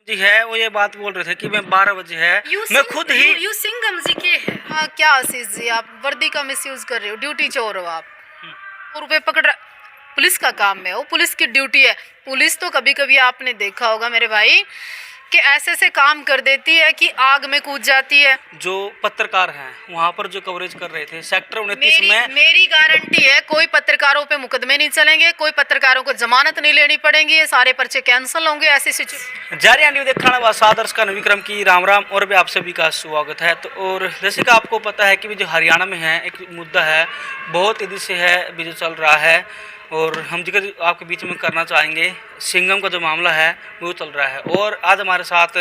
जी है वो ये बात बोल रहे थे कि मैं 12 बजे है मैं खुद ही यू सिंघम जी के है। हाँ क्या आशीष जी, आप वर्दी का मिसयूज कर रहे हो, ड्यूटी चोर हो आप। रुपए पकड़ पुलिस का काम है, वो पुलिस की ड्यूटी है। पुलिस तो कभी कभी आपने देखा होगा मेरे भाई कि ऐसे से काम कर देती है कि आग में कूद जाती है। जो पत्रकार हैं वहाँ पर जो कवरेज कर रहे थे सेक्टर 29 में मेरी गारंटी है कोई पत्रकारों पे मुकदमे नहीं चलेंगे, कोई पत्रकारों को जमानत नहीं लेनी पड़ेगी, ये सारे पर्चे कैंसिल होंगे। ऐसी सिचुएशन जारी न्यूज देखने वाला सादर्श का विक्रम की राम राम और भी आप सभी का स्वागत है। तो और जैसे कि आपको पता है कि जो हरियाणा में है एक मुद्दा है बहुत तेजी से है भी जो चल रहा है और हम जिक्र आपके बीच में करना चाहेंगे। सिंघम का जो मामला है वो चल रहा है और आज हमारे साथ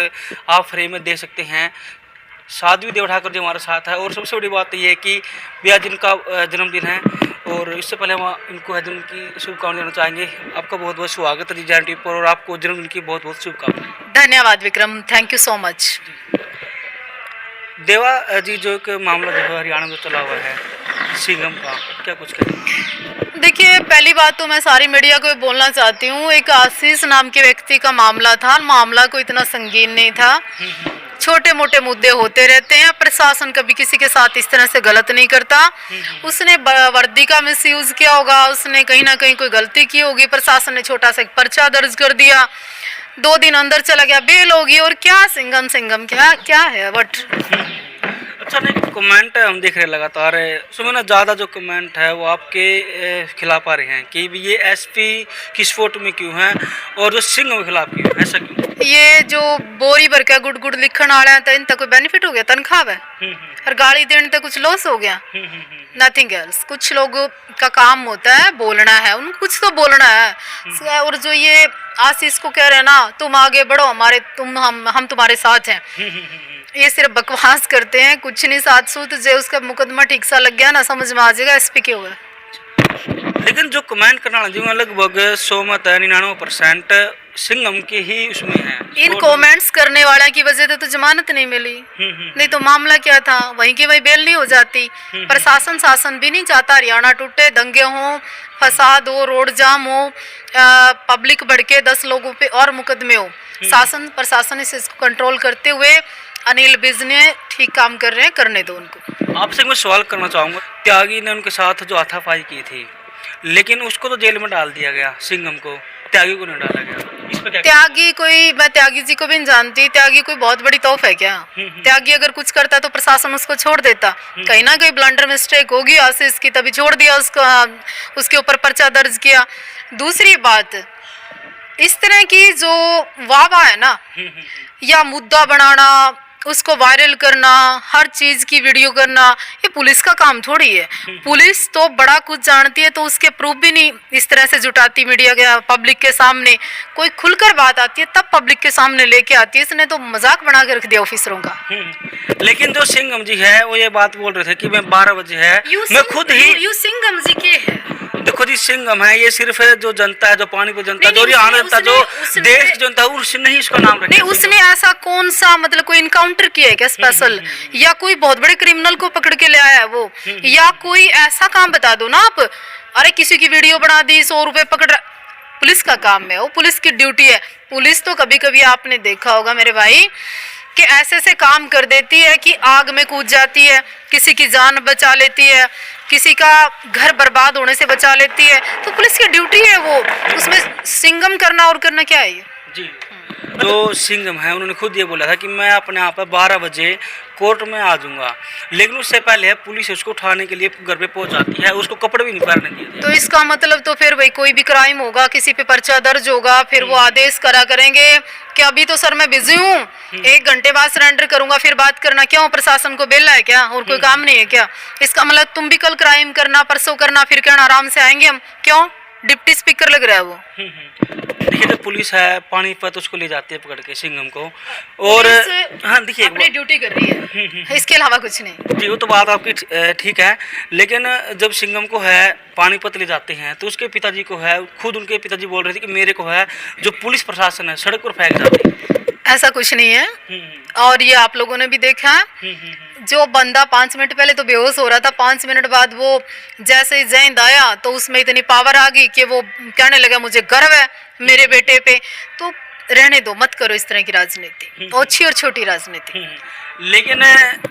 आप फ्रेम में देख सकते हैं साध्वी देवठाकर जी हमारे साथ है। और सबसे बड़ी बात ये है कि भैया जिनका जन्मदिन है और इससे पहले हम इनको जन्म की शुभकामनाएं देना चाहेंगे। आपका बहुत बहुत स्वागत है जी जैन टीवी पर और आपको जन्मदिन की बहुत बहुत शुभकामनाएं। धन्यवाद Vikram, thank you so much. देवा जी जो एक मामला जो है हरियाणा में चला हुआ है सिंघम का, क्या कुछ कहेंगे? देखिए पहली बात तो मैं सारी मीडिया को बोलना चाहती हूँ, एक आशीष नाम के व्यक्ति का मामला था। मामला कोई इतना संगीन नहीं था, छोटे मोटे मुद्दे होते रहते हैं। प्रशासन कभी किसी के साथ इस तरह से गलत नहीं करता। उसने वर्दी का मिसयूज किया होगा, उसने कहीं ना कहीं कोई गलती की होगी, प्रशासन ने छोटा सा एक पर्चा दर्ज कर दिया, 2 दिन अंदर चला गया, बेल होगी। और क्या सिंघम सिंघम क्या क्या है वट। अच्छा नहीं कमेंट हम देख रहे हैं लगातार उसमें ना ज़्यादा जो कमेंट है वो आपके खिलाफ आ रहे हैं कि ये एसपी किस फोटो में क्यों है और जो सिंघम के खिलाफ क्यों है, ऐसा क्यों? ये जो बोरी भर के गुड़ गुड़ लिखण वाले हैं तो इनका कोई बेनिफिट हो गया, तनख्वाह है और गाड़ी देने तो कुछ लॉस हो गया, नथिंग एल्स। कुछ लोग का काम होता है बोलना है, उनको कुछ तो बोलना है। और जो ये आशीष को कह रहे हैं ना तुम आगे बढ़ो हमारे, तुम हम तुम्हारे साथ हैं, ये सिर्फ बकवास करते हैं, कुछ नहीं। 700 जो उसका मुकदमा ठीक सा लग गया ना, समझ में आ जाएगा एसपी के हुआ। लेकिन जो कमेंट करना वाला जी लगभग 100 में 99% सिंघम के ही उसमें है। इन कमेंट्स करने वाले की वजह तो जमानत नहीं मिली, नहीं तो मामला क्या था, वहीं की वहीं बेल नहीं हो जाती। प्रशासन शासन भी नहीं चाहता हरियाणा टूटे, दंगे हों, फसाद हो, रोड जाम हो, पब्लिक भड़के, 10 लोगों पे और मुकदमे हो। शासन प्रशासन इस इसको कंट्रोल करते हुए अनिल विज ने ठीक काम कर रहे हैं, करने दो उनको। आपसे मैं सवाल करना चाहूँगा, त्यागी ने उनके साथ जो हाथापाई की थी लेकिन उसको तो जेल में डाल दिया गया, सिंघम को, त्यागी को नहीं डाला गया, इस पे क्या? त्यागी कोई, मैं त्यागी जी को भी नहीं जानती, त्यागी कोई बहुत बड़ी तोहफा है क्या? त्यागी अगर कुछ करता तो प्रशासन उसको छोड़ देता, कहीं ना कहीं ब्लंडर मिस्टेक होगी आशीष की, तभी छोड़ दिया उसको, उसके ऊपर पर्चा दर्ज किया। दूसरी बात, इस तरह की जो वाह है ना या मुद्दा बनाना, उसको वायरल करना, हर चीज की वीडियो करना, ये पुलिस का काम थोड़ी है। पुलिस तो बड़ा कुछ जानती है तो उसके प्रूफ भी नहीं इस तरह से जुटाती मीडिया के पब्लिक के सामने। कोई खुलकर बात आती है तब पब्लिक के सामने लेके आती है, इसने तो मजाक बना के रख दिया ऑफिसरों का। लेकिन जो सिंघम जी है वो ये बात बोल रहे थे कि मैं 12 बजे है मैं खुद ही यू सिंघम जी के है। देखो जी सिंघम है ये सिर्फ जो जनता है, जो पानीपत जनता, जो हरियाणा जनता, जो देश की जनता है, उसने ही इसका नाम रखा। नहीं उसने ऐसा कौन सा मतलब कोई इनकाउंटर किया है क्या स्पेशल, या कोई बहुत बड़े क्रिमिनल को पकड़ के ले आया है वो, या कोई ऐसा काम बता दो ना आप। अरे किसी की वीडियो बना दी, 100 रुपए पकड़, पुलिस का काम है, वो पुलिस की ड्यूटी है। पुलिस तो कभी कभी आपने देखा होगा मेरे भाई कि ऐसे से काम कर देती है कि आग में कूद जाती है, किसी की जान बचा लेती है, किसी का घर बर्बाद होने से बचा लेती है, तो पुलिस की ड्यूटी है वो। उसमें सिंघम करना और करना क्या है ये जी। जो सिंघम है उन्होंने खुद ये बोला था कि मैं अपने यहाँ पर 12 बजे कोर्ट में आ जाऊंगा, लेकिन उससे पहले पुलिस उसको उठाने के लिए घर पे पहुंच जाती है, उसको कपड़े भी नहीं पहनने दिए। तो इसका मतलब तो फिर भाई कोई भी क्राइम होगा, किसी पे पर्चा दर्ज होगा, फिर वो आदेश करा करेंगे कि अभी तो सर मैं बिजी हूँ, 1 घंटे बाद सरेंडर करूंगा, फिर बात करना। क्यों, प्रशासन को बेला है क्या और कोई काम नहीं है क्या? इसका मतलब तुम भी कल क्राइम करना, परसों करना, फिर कहना आराम से आएंगे हम। क्यों, डिप्टी स्पीकर लग रहा है वो। देखिए जो पुलिस है पानीपत उसको ले जाती है पकड़ के सिंघम को, और हाँ देखिए अपनी ड्यूटी कर रही है, इसके अलावा कुछ नहीं। जी वो तो बात आपकी ठीक है, लेकिन जब सिंघम को है पानीपत ले जाते हैं तो उसके पिताजी को है, खुद उनके पिताजी बोल रहे थे कि मेरे को है जो पुलिस प्रशासन है सड़क पर फेंक जाती है। ऐसा कुछ नहीं है। और ये आप लोगों ने भी देखा है, जो बंदा 5 मिनट पहले तो बेहोश हो रहा था, 5 मिनट बाद वो जैसे ही जैंद आया तो उसमें इतनी पावर आ गई कि वो कहने लगा मुझे गर्व है मेरे बेटे पे। तो रहने दो, मत करो इस तरह की राजनीति, अच्छी और छोटी राजनीति। लेकिन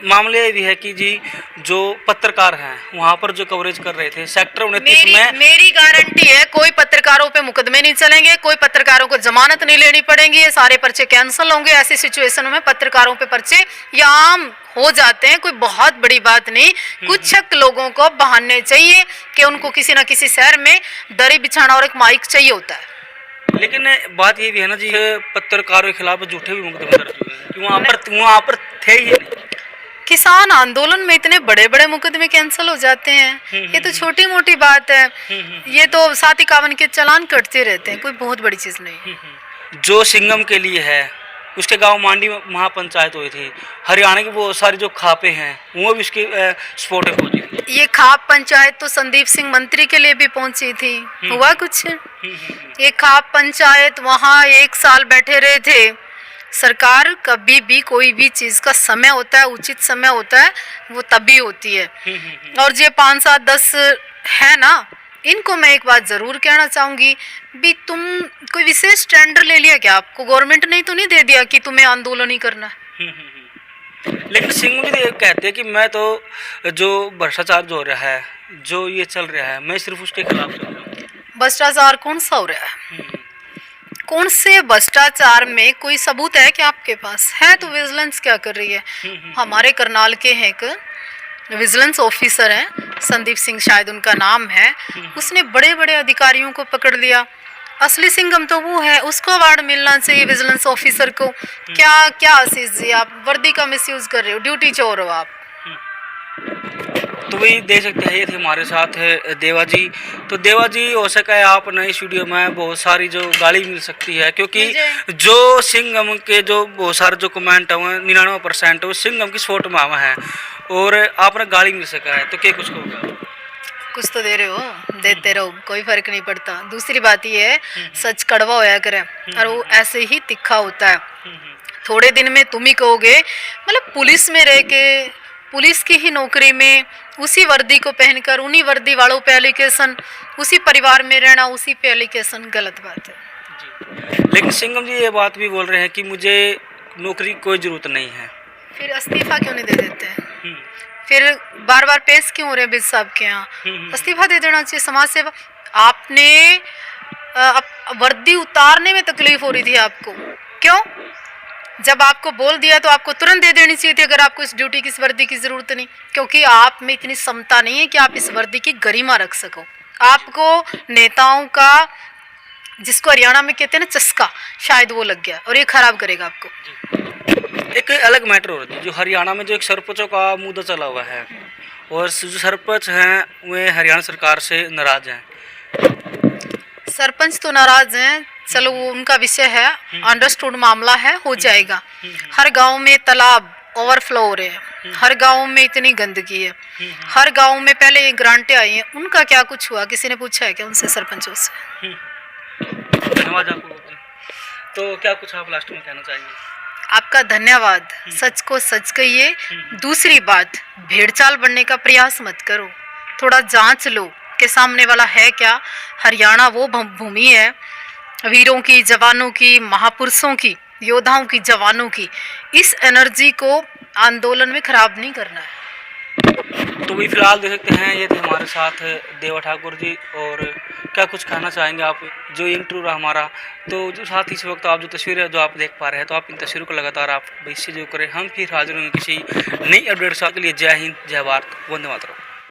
मामले ये भी है कि जी जो पत्रकार हैं वहाँ पर जो कवरेज कर रहे थे सेक्टर 29 में, मेरी गारंटी है कोई पत्रकारों पे मुकदमे नहीं चलेंगे, कोई पत्रकारों को जमानत नहीं लेनी पड़ेगी, ये सारे पर्चे कैंसिल होंगे। ऐसी सिचुएशन में पत्रकारों पे पर्चे या आम हो जाते हैं, कोई बहुत बड़ी बात नहीं। कुछ लोगों को बहाने चाहिए कि उनको किसी न किसी शहर में दरी बिछाना और एक माइक चाहिए होता है। लेकिन बात ये भी है ना जी, पत्रकारों के खिलाफ झूठे भी मुकदमे दर्ज हुए हैं कि वहाँ पर थे ही नहीं। किसान आंदोलन में इतने बड़े बड़े मुकदमे कैंसिल हो जाते हैं, ये तो छोटी मोटी बात है। ये तो 751 के चालान कटते रहते हैं, कोई बहुत बड़ी चीज नहीं। जो सिंघम के लिए है, उसके गांव मांडी में महापंचायत हुई थी, हरियाणा की बहुत सारी जो खापें हैं वो भी उसकी सपोर्ट में पहुंची थी। ये खाप पंचायत तो संदीप सिंह मंत्री के लिए भी पहुंची थी, हुआ कुछ? ये खाप पंचायत वहाँ 1 साल बैठे रहे थे। सरकार कभी भी कोई भी चीज का समय होता है, उचित समय होता है, वो तभी होती है। और ये 5, 7, 10 है ना, इनको मैं एक बात जरूर कहना चाहूंगी भी, तुम कोई विशेष टेंडर ले लिया क्या? आपको गवर्नमेंट ने तो नहीं दे दिया कि तुम्हें आंदोलन ही करना है? लेकिन सिंह भी तो कहते हैं कि मैं तो जो भ्रष्टाचार जो हो रहा है, जो ये चल रहा है, मैं सिर्फ उसके खिलाफ चल रहा हूँ। भ्रष्टाचार कौन सा हो रहा है? कौन से भ्रष्टाचार में कोई सबूत है कि आपके पास है? तो विजिलेंस क्या कर रही है? हमारे करनाल के हैं एक विजिलेंस ऑफिसर हैं, संदीप सिंह शायद उनका नाम है, उसने बड़े बड़े अधिकारियों को पकड़ लिया। असली सिंघम तो वो है, उसको अवार्ड मिलना चाहिए विजिलेंस ऑफिसर को। क्या क्या आशीष जी, आप वर्दी का मिसयूज कर रहे हो, ड्यूटी चोर हो आप। तो वही देख सकते हैं, ये थे हमारे साथ देवा जी। तो देवा जी, हो सका है आप नई स्टूडियो में बहुत सारी जो गाली मिल सकती है, क्योंकि जो सिंघम के जो बहुत सारे जो कमेंट है 99% वो सिंघम की सपोर्ट में आवा है और आपने गाली मिल सका है, तो क्या कुछ होगा? कुछ तो दे रहे हो, देते रहो, कोई फर्क नहीं पड़ता। दूसरी बात ये है, सच कड़वा होया करे और वो ऐसे ही तिखा होता है। थोड़े दिन में तुम ही कहोगे, मतलब पुलिस में रह के, पुलिस की ही नौकरी में, उसी वर्दी को पहनकर, उन्हीं वर्दी वालों पे एलिगेशन, उसी परिवार में रहना, उसी पे एलिगेशन, गलत बात है जी। लेकिन सिंघम जी ये बात भी बोल रहे हैं कि मुझे नौकरी की कोई ज़रूरत नहीं है। फिर इस्तीफा क्यों नहीं दे देते हैं? फिर बार बार पेश क्यों हो रहे हैं बिज साहब के यहाँ? इस्तीफा दे देना चाहिए। समाज सेवा, आपने वर्दी उतारने में तकलीफ हो रही थी आपको, क्यों? जब आपको बोल दिया तो आपको तुरंत दे देनी चाहिए थी, अगर आपको इस ड्यूटी की, इस वर्दी की जरूरत नहीं, क्योंकि आप में इतनी क्षमता नहीं है कि आप इस वर्दी की गरिमा रख सको। आपको नेताओं का, जिसको हरियाणा में कहते हैं ना चस्का, शायद वो लग गया और ये खराब करेगा आपको। एक अलग मैटर हो रही है, जो हरियाणा में जो एक सरपंचों का मुद्दा चला हुआ है और जो सरपंच हैं वे हरियाणा सरकार से नाराज हैं। सरपंच तो नाराज हैं, चलो वो उनका विषय है, अंडरस्टूड मामला है, हो जाएगा। हर गांव में तालाब ओवरफ्लो हो रहे हैं, हर गांव में इतनी गंदगी है, हर गांव में पहले ये ग्रांटें आई हैं, उनका क्या कुछ हुआ? किसी ने पूछा है क्या उनसे, सरपंचों से? धन्यवाद आपको। तो क्या कुछ आप लास्ट में कहना चाहेंगे? आपका धन्यवाद। सच को सच कहिए। दूसरी बात, भेड़चाल बनने का प्रयास मत करो, थोड़ा जांच लो कि सामने वाला है क्या। हरियाणा वो भूमि है वीरों की, जवानों की, महापुरुषों की, योद्धाओं की, जवानों की। इस एनर्जी को आंदोलन में खराब नहीं करना है। तो भी फिलहाल देख सकते हैं, ये थे हमारे साथ देवा ठाकुर जी। और क्या कुछ कहना चाहेंगे आप? जो इंटरव्यू रहा हमारा, तो जो साथ ही इस वक्त आप जो तस्वीरें जो आप देख पा रहे हैं, तो आप इन तस्वीरों को लगातार आप इससे जो करें। हम फिर हाजिर होंगे किसी नई अपडेट के लिए। जय हिंद, जय भारत, वंदे मातरम।